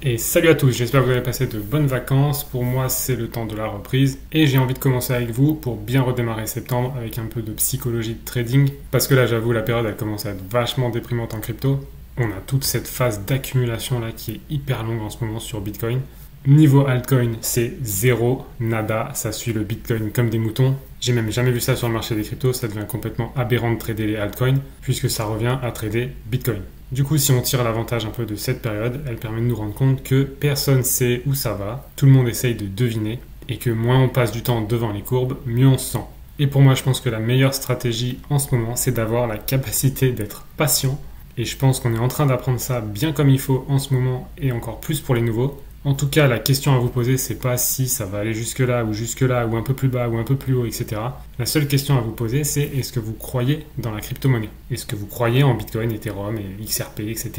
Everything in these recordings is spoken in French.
Et salut à tous, j'espère que vous avez passé de bonnes vacances. Pour moi, c'est le temps de la reprise et j'ai envie de commencer avec vous pour bien redémarrer septembre avec un peu de psychologie de trading. Parce que là, j'avoue, la période, elle commence à être vachement déprimante en crypto. On a toute cette phase d'accumulation là qui est hyper longue en ce moment sur Bitcoin. Niveau altcoin, c'est zéro, nada, ça suit le Bitcoin comme des moutons. J'ai même jamais vu ça sur le marché des cryptos, ça devient complètement aberrant de trader les altcoins puisque ça revient à trader Bitcoin. Du coup, si on tire l'avantage un peu de cette période, elle permet de nous rendre compte que personne sait où ça va, tout le monde essaye de deviner et que moins on passe du temps devant les courbes, mieux on se sent. Et pour moi, je pense que la meilleure stratégie en ce moment, c'est d'avoir la capacité d'être patient. Et je pense qu'on est en train d'apprendre ça bien comme il faut en ce moment et encore plus pour les nouveaux. En tout cas, la question à vous poser, c'est pas si ça va aller jusque-là, ou un peu plus bas, ou un peu plus haut, etc. La seule question à vous poser, c'est est-ce que vous croyez dans la crypto-monnaie? Est-ce que vous croyez en Bitcoin, Ethereum, et XRP, etc.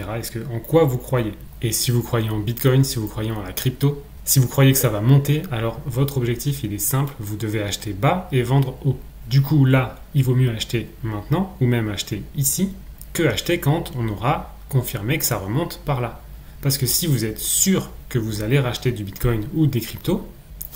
En quoi vous croyez? Et si vous croyez en Bitcoin, si vous croyez en la crypto, si vous croyez que ça va monter, alors votre objectif, il est simple, vous devez acheter bas et vendre haut. Du coup, là, il vaut mieux acheter maintenant, ou même acheter ici, que acheter quand on aura confirmé que ça remonte par là. Parce que si vous êtes sûr que vous allez racheter du Bitcoin ou des cryptos,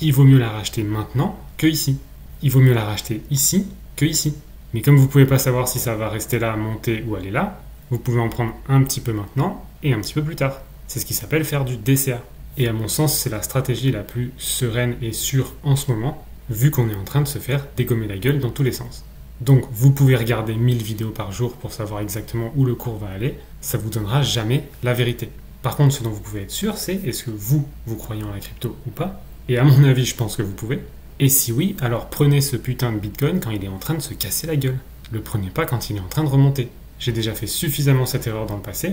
il vaut mieux la racheter maintenant que ici. Il vaut mieux la racheter ici que ici. Mais comme vous ne pouvez pas savoir si ça va rester là, monter ou aller là, vous pouvez en prendre un petit peu maintenant et un petit peu plus tard. C'est ce qui s'appelle faire du DCA. Et à mon sens, c'est la stratégie la plus sereine et sûre en ce moment, vu qu'on est en train de se faire dégommer la gueule dans tous les sens. Donc, vous pouvez regarder 1000 vidéos par jour pour savoir exactement où le cours va aller, ça ne vous donnera jamais la vérité. Par contre, ce dont vous pouvez être sûr, c'est est-ce que vous croyez en la crypto ou pas? Et à mon avis, je pense que vous pouvez. Et si oui, alors prenez ce putain de Bitcoin quand il est en train de se casser la gueule. Le prenez pas quand il est en train de remonter. J'ai déjà fait suffisamment cette erreur dans le passé.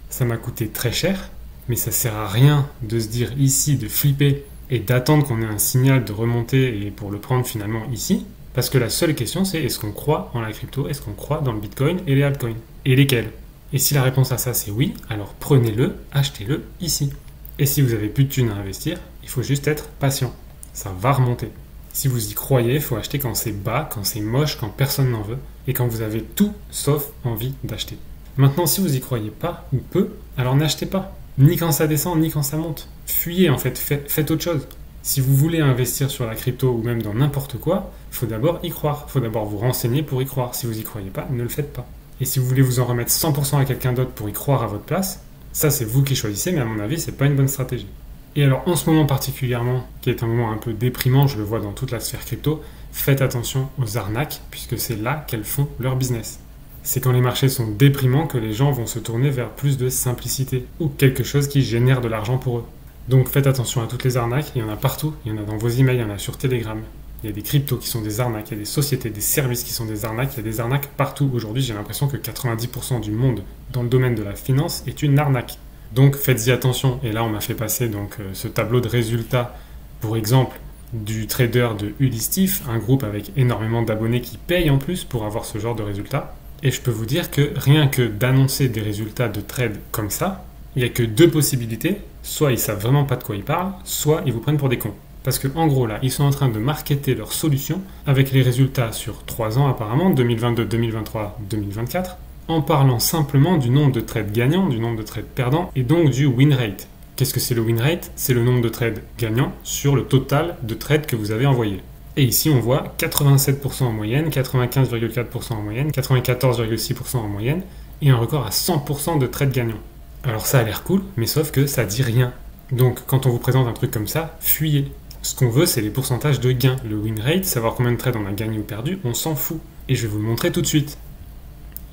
Ça m'a coûté très cher, mais ça sert à rien de se dire ici, de flipper et d'attendre qu'on ait un signal de remontée et pour le prendre finalement ici. Parce que la seule question, c'est est-ce qu'on croit en la crypto? Est-ce qu'on croit dans le Bitcoin et les altcoins? Et lesquels? Et si la réponse à ça c'est oui, alors prenez-le, achetez-le ici. Et si vous avez plus de thunes à investir, il faut juste être patient. Ça va remonter. Si vous y croyez, il faut acheter quand c'est bas, quand c'est moche, quand personne n'en veut, et quand vous avez tout sauf envie d'acheter. Maintenant, si vous y croyez pas ou peu, alors n'achetez pas. Ni quand ça descend, ni quand ça monte. Fuyez en fait, faites autre chose. Si vous voulez investir sur la crypto ou même dans n'importe quoi, il faut d'abord y croire. Il faut d'abord vous renseigner pour y croire. Si vous y croyez pas, ne le faites pas. Et si vous voulez vous en remettre 100% à quelqu'un d'autre pour y croire à votre place, ça c'est vous qui choisissez, mais à mon avis, c'est pas une bonne stratégie. Et alors en ce moment particulièrement, qui est un moment un peu déprimant, je le vois dans toute la sphère crypto, faites attention aux arnaques, puisque c'est là qu'elles font leur business. C'est quand les marchés sont déprimants que les gens vont se tourner vers plus de simplicité, ou quelque chose qui génère de l'argent pour eux. Donc faites attention à toutes les arnaques, il y en a partout, il y en a dans vos emails, il y en a sur Telegram. Il y a des cryptos qui sont des arnaques, il y a des sociétés, des services qui sont des arnaques, il y a des arnaques partout. Aujourd'hui, j'ai l'impression que 90% du monde dans le domaine de la finance est une arnaque. Donc faites-y attention. Et là, on m'a fait passer donc, ce tableau de résultats, pour exemple, du trader de Ulistif, un groupe avec énormément d'abonnés qui payent en plus pour avoir ce genre de résultats. Et je peux vous dire que rien que d'annoncer des résultats de trade comme ça, il n'y a que deux possibilités. Soit ils savent vraiment pas de quoi ils parlent, soit ils vous prennent pour des cons. Parce qu'en gros, là, ils sont en train de marketer leur solution avec les résultats sur 3 ans apparemment, 2022, 2023, 2024, en parlant simplement du nombre de trades gagnants, du nombre de trades perdants et donc du win rate. Qu'est-ce que c'est le win rate? C'est le nombre de trades gagnants sur le total de trades que vous avez envoyés. Et ici, on voit 87% en moyenne, 95,4% en moyenne, 94,6% en moyenne et un record à 100% de trades gagnants. Alors ça a l'air cool, mais sauf que ça dit rien. Donc quand on vous présente un truc comme ça, fuyez. Ce qu'on veut, c'est les pourcentages de gains. Le win rate, savoir combien de trades on a gagné ou perdu, on s'en fout. Et je vais vous le montrer tout de suite.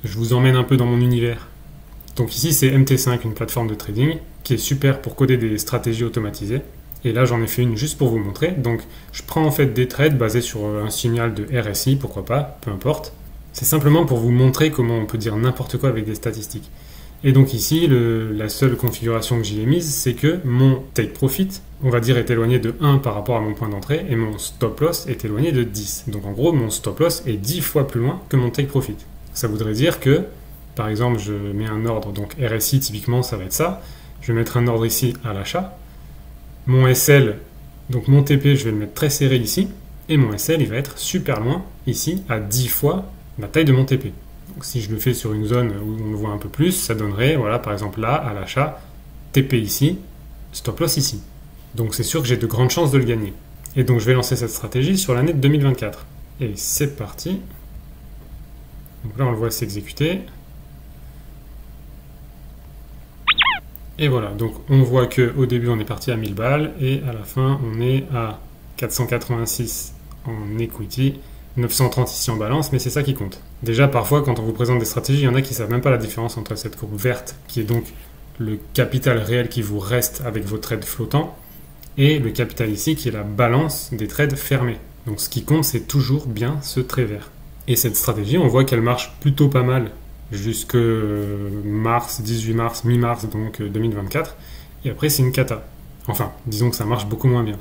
Je vous emmène un peu dans mon univers. Donc ici, c'est MT5, une plateforme de trading, qui est super pour coder des stratégies automatisées. Et là, j'en ai fait une juste pour vous montrer. Donc, je prends en fait des trades basés sur un signal de RSI, pourquoi pas, peu importe. C'est simplement pour vous montrer comment on peut dire n'importe quoi avec des statistiques. Et donc ici, la seule configuration que j'y ai mise, c'est que mon take profit, on va dire, est éloigné de 1 par rapport à mon point d'entrée, et mon stop loss est éloigné de 10. Donc en gros, mon stop loss est 10 fois plus loin que mon take profit. Ça voudrait dire que, par exemple, je mets un ordre, donc RSI, typiquement, ça va être ça. Je vais mettre un ordre ici à l'achat. Mon SL, donc mon TP, je vais le mettre très serré ici, et mon SL, il va être super loin, ici, à 10 fois la taille de mon TP. Donc si je le fais sur une zone où on le voit un peu plus, ça donnerait, voilà, par exemple là, à l'achat, TP ici, stop loss ici. Donc c'est sûr que j'ai de grandes chances de le gagner. Et donc je vais lancer cette stratégie sur l'année de 2024. Et c'est parti. Donc là on le voit s'exécuter. Et voilà, donc on voit qu'au début on est parti à 1000 balles et à la fin on est à 486 en equity, 930 ici en balance, mais c'est ça qui compte. Déjà parfois quand on vous présente des stratégies, il y en a qui ne savent même pas la différence entre cette courbe verte qui est donc le capital réel qui vous reste avec vos trades flottants et le capital ici qui est la balance des trades fermés. Donc ce qui compte c'est toujours bien ce trait vert. Et cette stratégie on voit qu'elle marche plutôt pas mal jusque mars, 18 mars, mi-mars donc 2024, et après c'est une cata. Enfin, disons que ça marche beaucoup moins bien.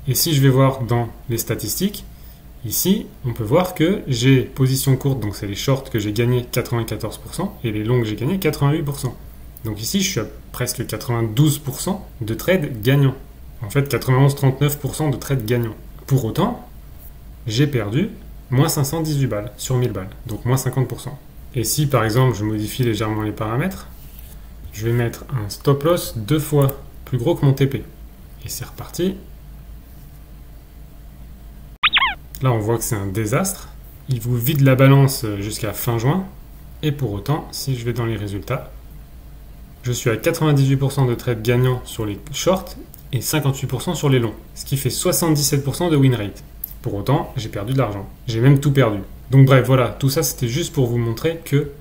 Et si je vais voir dans les statistiques, ici, on peut voir que j'ai position courte, donc c'est les shorts que j'ai gagné 94%, et les longues j'ai gagné 88%. Donc ici, je suis à presque 92% de trades gagnants. En fait, 91-39% de trades gagnants. Pour autant, j'ai perdu moins 518 balles sur 1000 balles, donc moins 50%. Et si par exemple je modifie légèrement les paramètres, je vais mettre un stop loss 2 fois plus gros que mon TP. Et c'est reparti. Là on voit que c'est un désastre. Il vous vide la balance jusqu'à fin juin. Et pour autant, si je vais dans les résultats, je suis à 98% de trades gagnants sur les shorts et 58% sur les longs. Ce qui fait 77% de win rate. Pour autant, j'ai perdu de l'argent. J'ai même tout perdu. Donc bref, voilà, tout ça c'était juste pour vous montrer que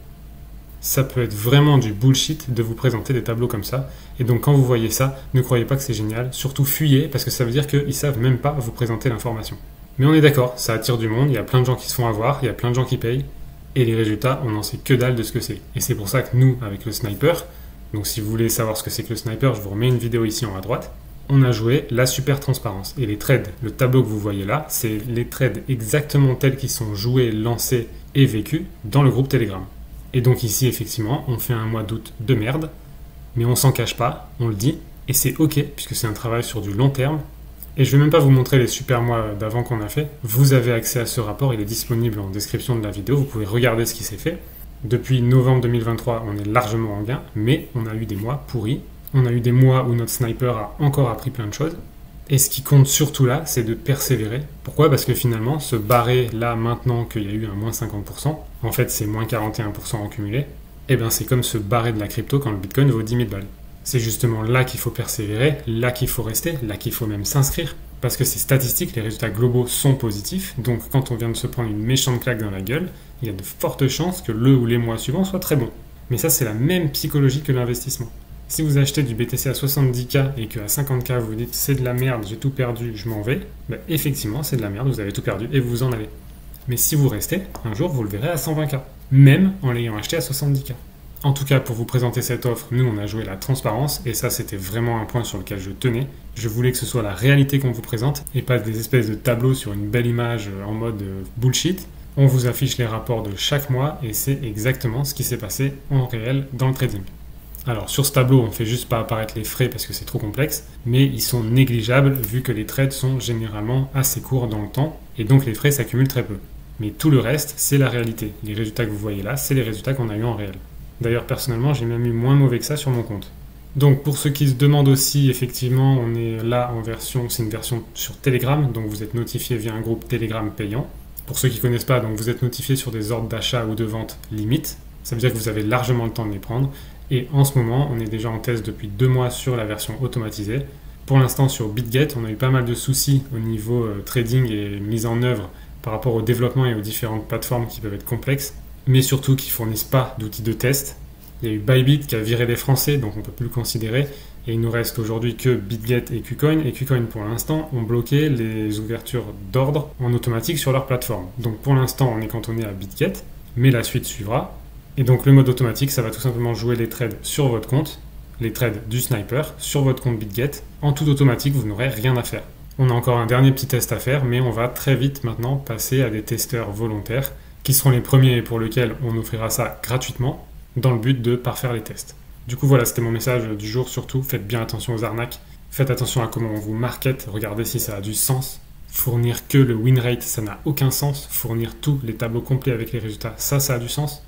ça peut être vraiment du bullshit de vous présenter des tableaux comme ça. Et donc quand vous voyez ça, ne croyez pas que c'est génial, surtout fuyez parce que ça veut dire qu'ils savent même pas vous présenter l'information. Mais on est d'accord, ça attire du monde, il y a plein de gens qui se font avoir, il y a plein de gens qui payent, et les résultats, on n'en sait que dalle de ce que c'est. Et c'est pour ça que nous, avec le sniper, donc si vous voulez savoir ce que c'est que le sniper, je vous remets une vidéo ici en haut à droite, on a joué la super transparence. Et les trades, le tableau que vous voyez là, c'est les trades exactement tels qu'ils sont joués, lancés et vécus dans le groupe Telegram. Et donc ici, effectivement, on fait un mois d'août de merde, mais on s'en cache pas, on le dit, et c'est ok, puisque c'est un travail sur du long terme. Et je vais même pas vous montrer les super mois d'avant qu'on a fait. Vous avez accès à ce rapport, il est disponible en description de la vidéo, vous pouvez regarder ce qui s'est fait. Depuis novembre 2023, on est largement en gain, mais on a eu des mois pourris. On a eu des mois où notre sniper a encore appris plein de choses. Et ce qui compte surtout là, c'est de persévérer. Pourquoi ? Parce que finalement, se barrer là maintenant qu'il y a eu un moins 50%, en fait c'est moins 41% en cumulé, et bien c'est comme se barrer de la crypto quand le Bitcoin vaut 10 000 balles. C'est justement là qu'il faut persévérer, là qu'il faut rester, là qu'il faut même s'inscrire. Parce que c'est statistique, les résultats globaux sont positifs, donc quand on vient de se prendre une méchante claque dans la gueule, il y a de fortes chances que le ou les mois suivants soient très bons. Mais ça c'est la même psychologie que l'investissement. Si vous achetez du BTC à 70K et qu'à 50K vous vous dites c'est de la merde, j'ai tout perdu, je m'en vais, ben effectivement c'est de la merde, vous avez tout perdu et vous vous en allez. Mais si vous restez, un jour vous le verrez à 120K, même en l'ayant acheté à 70K. En tout cas, pour vous présenter cette offre, nous on a joué la transparence et ça c'était vraiment un point sur lequel je tenais. Je voulais que ce soit la réalité qu'on vous présente et pas des espèces de tableaux sur une belle image en mode bullshit. On vous affiche les rapports de chaque mois et c'est exactement ce qui s'est passé en réel dans le trading. Alors sur ce tableau, on ne fait juste pas apparaître les frais parce que c'est trop complexe, mais ils sont négligeables vu que les trades sont généralement assez courts dans le temps et donc les frais s'accumulent très peu. Mais tout le reste, c'est la réalité. Les résultats que vous voyez là, c'est les résultats qu'on a eu en réel. D'ailleurs, personnellement, j'ai même eu moins mauvais que ça sur mon compte. Donc pour ceux qui se demandent aussi, effectivement, on est là en version, c'est une version sur Telegram, donc vous êtes notifié via un groupe Telegram payant. Pour ceux qui ne connaissent pas, donc vous êtes notifié sur des ordres d'achat ou de vente limite. Ça veut dire que vous avez largement le temps de les prendre. Et en ce moment, on est déjà en test depuis 2 mois sur la version automatisée. Pour l'instant, sur BitGet, on a eu pas mal de soucis au niveau trading et mise en œuvre par rapport au développement et aux différentes plateformes qui peuvent être complexes, mais surtout qui ne fournissent pas d'outils de test. Il y a eu Bybit qui a viré les Français, donc on ne peut plus le considérer. Et il nous reste aujourd'hui que BitGet et KuCoin. Et KuCoin, pour l'instant, ont bloqué les ouvertures d'ordre en automatique sur leur plateforme. Donc pour l'instant, on est cantonné à BitGet, mais la suite suivra. Et donc le mode automatique, ça va tout simplement jouer les trades sur votre compte, les trades du sniper, sur votre compte BitGet. En tout automatique, vous n'aurez rien à faire. On a encore un dernier petit test à faire, mais on va très vite maintenant passer à des testeurs volontaires, qui seront les premiers et pour lesquels on offrira ça gratuitement, dans le but de parfaire les tests. Du coup voilà, c'était mon message du jour, surtout faites bien attention aux arnaques, faites attention à comment on vous market, regardez si ça a du sens. Fournir que le win rate, ça n'a aucun sens. Fournir tous les tableaux complets avec les résultats, ça a du sens.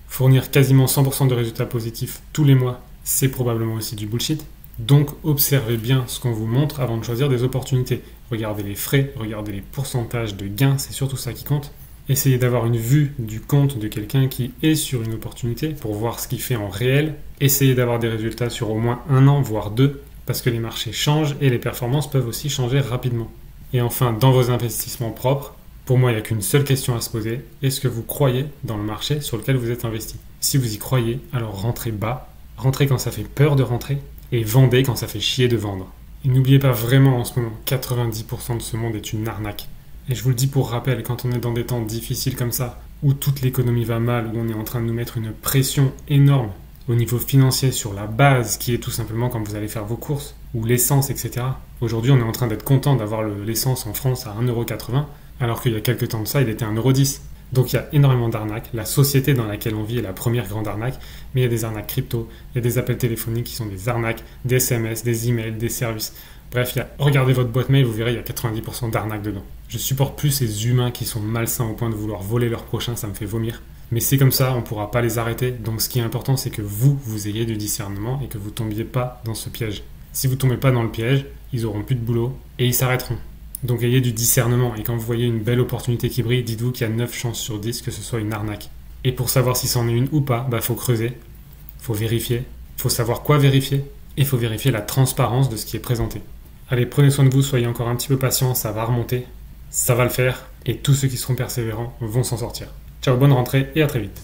Fournir quasiment 100% de résultats positifs tous les mois, c'est probablement aussi du bullshit. Donc observez bien ce qu'on vous montre avant de choisir des opportunités. Regardez les frais, regardez les pourcentages de gains, c'est surtout ça qui compte. Essayez d'avoir une vue du compte de quelqu'un qui est sur une opportunité pour voir ce qu'il fait en réel. Essayez d'avoir des résultats sur au moins 1 an, voire 2, parce que les marchés changent et les performances peuvent aussi changer rapidement. Et enfin, dans vos investissements propres, pour moi, il n'y a qu'une seule question à se poser. Est-ce que vous croyez dans le marché sur lequel vous êtes investi? Si vous y croyez, alors rentrez bas, rentrez quand ça fait peur de rentrer, et vendez quand ça fait chier de vendre. Et n'oubliez pas vraiment en ce moment, 90% de ce monde est une arnaque. Et je vous le dis pour rappel, quand on est dans des temps difficiles comme ça, où toute l'économie va mal, où on est en train de nous mettre une pression énorme au niveau financier sur la base, qui est tout simplement quand vous allez faire vos courses, ou l'essence, etc. Aujourd'hui, on est en train d'être content d'avoir l'essence en France à 1,80 €, alors qu'il y a quelques temps de ça, il était à 1,10 €. Donc il y a énormément d'arnaques. La société dans laquelle on vit est la première grande arnaque, mais il y a des arnaques crypto, il y a des appels téléphoniques qui sont des arnaques, des SMS, des emails, des services. Bref, regardez votre boîte mail, vous verrez, il y a 90% d'arnaques dedans. Je supporte plus ces humains qui sont malsains au point de vouloir voler leur prochain, ça me fait vomir. Mais c'est comme ça, on ne pourra pas les arrêter. Donc ce qui est important, c'est que vous ayez du discernement et que vous ne tombiez pas dans ce piège. Si vous ne tombez pas dans le piège, ils n'auront plus de boulot et ils s'arrêteront. Donc ayez du discernement et quand vous voyez une belle opportunité qui brille, dites-vous qu'il y a 9 chances sur 10 que ce soit une arnaque. Et pour savoir si c'en est une ou pas, faut creuser, faut vérifier, faut savoir quoi vérifier et faut vérifier la transparence de ce qui est présenté. Allez, prenez soin de vous, soyez encore un petit peu patients, ça va remonter, ça va le faire et tous ceux qui seront persévérants vont s'en sortir. Ciao, bonne rentrée et à très vite.